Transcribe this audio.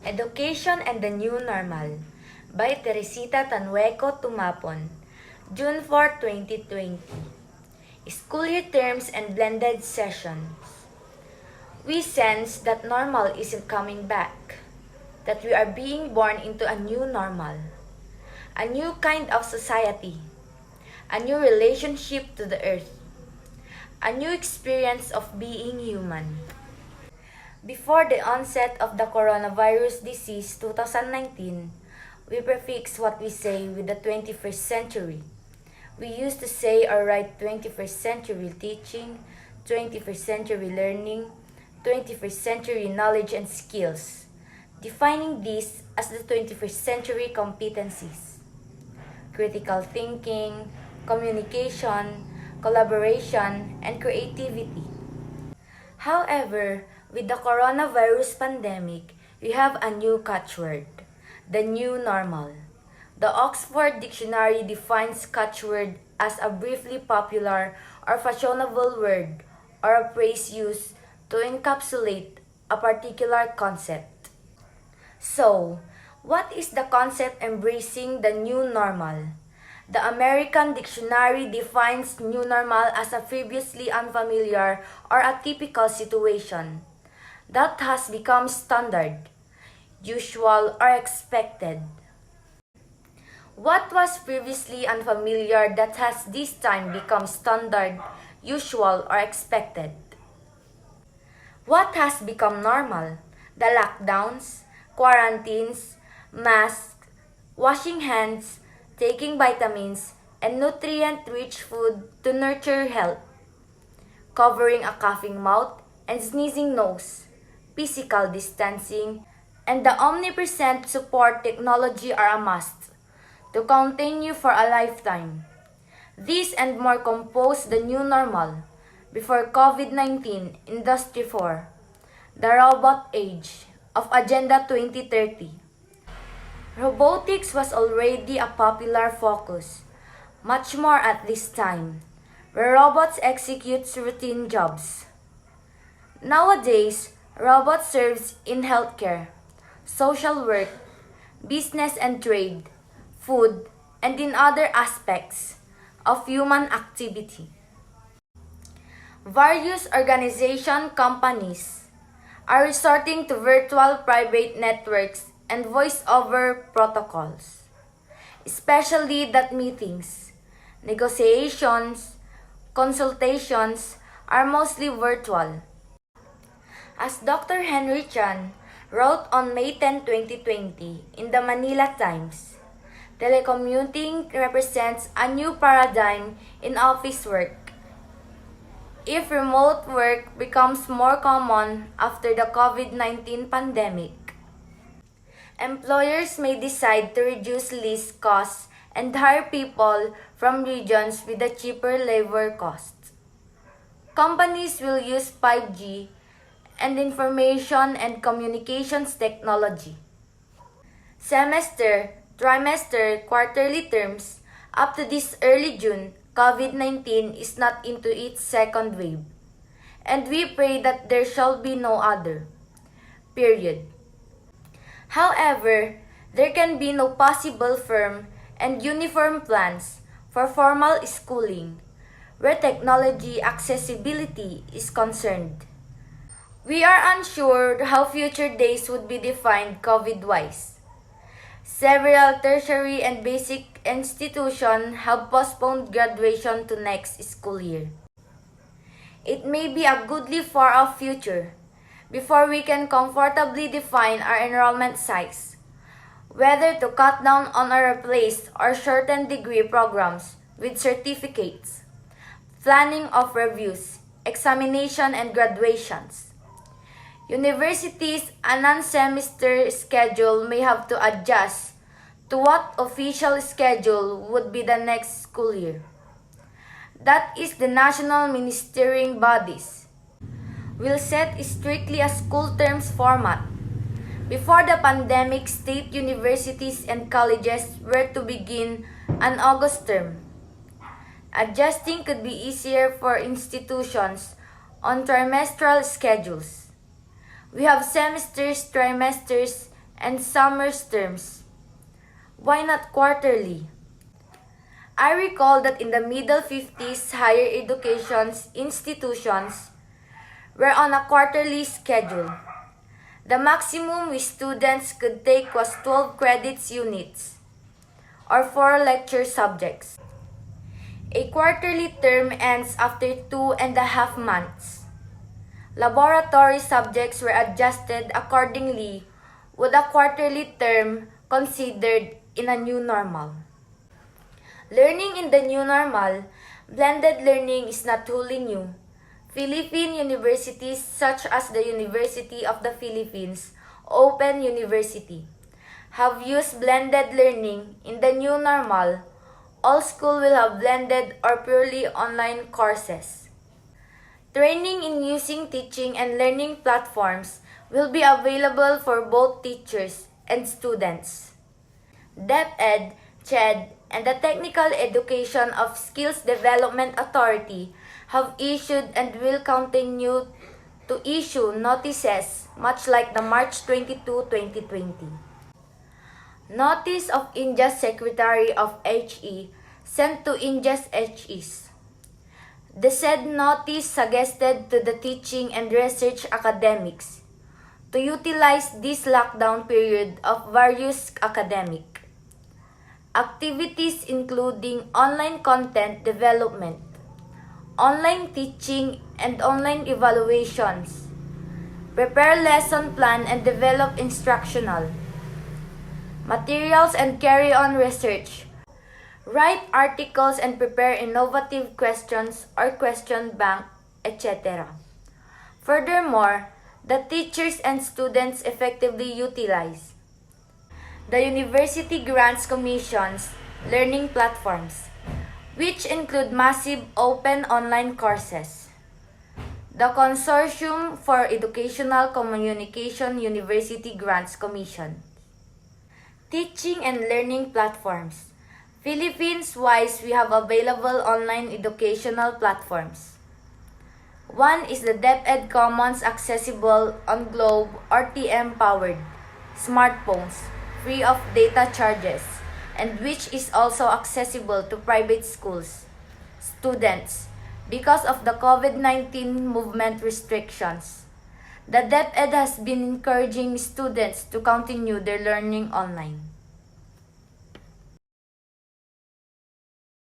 Education and the New Normal by Teresita Tanueco Tumapon, June 4, 2020. School year terms and blended sessions. We sense that normal isn't coming back, that we are being born into a new normal, a new kind of society, a new relationship to the earth, a new experience of being human. Before the onset of the coronavirus disease 2019, we prefix what we say with the 21st century. We used to say or write 21st century teaching, 21st century learning, 21st century knowledge and skills, defining these as the 21st century competencies: critical thinking, communication, collaboration, and creativity. However, with the coronavirus pandemic, we have a new catchword: the new normal. The Oxford Dictionary defines catchword as a briefly popular or fashionable word or a phrase used to encapsulate a particular concept. So, what is the concept embracing the new normal? The American Dictionary defines new normal as a previously unfamiliar or atypical situation that has become standard, usual, or expected. What was previously unfamiliar that has this time become standard, usual, or expected? What has become normal? The lockdowns, quarantines, masks, washing hands, taking vitamins, and nutrient-rich food to nurture health, covering a coughing mouth and sneezing nose, physical distancing, and the omnipresent support technology are a must to continue for a lifetime. These and more compose the new normal before COVID-19 Industry 4, the robot age of Agenda 2030. Robotics was already a popular focus, much more at this time, where robots execute routine jobs. Nowadays, robots serve in healthcare, social work, business and trade, food, and in other aspects of human activity. Various organization companies are resorting to virtual private networks and voice-over protocols, especially that meetings, negotiations, consultations are mostly virtual. As Dr. Henry Chan wrote on May 10, 2020 in the Manila Times, telecommuting represents a new paradigm in office work. If remote work becomes more common after the COVID-19 pandemic, employers may decide to reduce lease costs and hire people from regions with a cheaper labor cost. Companies will use 5G and information and communications technology. Semester, trimester, quarterly terms, up to this early June, COVID-19 is not into its second wave, and we pray that there shall be no other. Period. However, there can be no possible firm and uniform plans for formal schooling, where technology accessibility is concerned. We are unsure how future days would be defined COVID-wise. Several tertiary and basic institutions have postponed graduation to next school year. It may be a goodly far-off future before we can comfortably define our enrollment size, whether to cut down on or replace or shorten degree programs with certificates, planning of reviews, examination and graduations. Universities' a non-semester schedule may have to adjust to what official schedule would be the next school year. That is, the national ministering bodies will set strictly a school terms format. Before the pandemic, state universities and colleges were to begin an August term. Adjusting could be easier for institutions on trimestral schedules. We have semesters, trimesters, and summer terms. Why not quarterly? I recall that in the middle 50s, higher education institutions were on a quarterly schedule. The maximum we students could take was 12 credits units, or 4 lecture subjects. A quarterly term ends after 2.5 months. Laboratory subjects were adjusted accordingly, with a quarterly term considered in a new normal. Learning in the new normal, blended learning is not wholly new. Philippine universities such as the University of the Philippines, Open University, have used blended learning in the new normal. All schools will have blended or purely online courses. Training in using teaching and learning platforms will be available for both teachers and students. DepEd, CHED, and the Technical Education of Skills Development Authority have issued and will continue to issue notices much like the March 22, 2020. Notice of India's Secretary of HE sent to India's HEs. The said notice suggested to the teaching and research academics to utilize this lockdown period of various academic activities including online content development, online teaching and online evaluations, prepare lesson plan and develop instructional materials and carry on research, write articles and prepare innovative questions or question bank, etc. Furthermore, the teachers and students effectively utilize the University Grants Commission's learning platforms, which include massive open online courses. The Consortium for Educational Communication University Grants Commission. Teaching and learning platforms. Philippines-wise, we have available online educational platforms. One is the DepEd Commons accessible on Globe or TM-powered smartphones, free of data charges, and which is also accessible to private schools, students, because of the COVID-19 movement restrictions. The DepEd has been encouraging students to continue their learning online.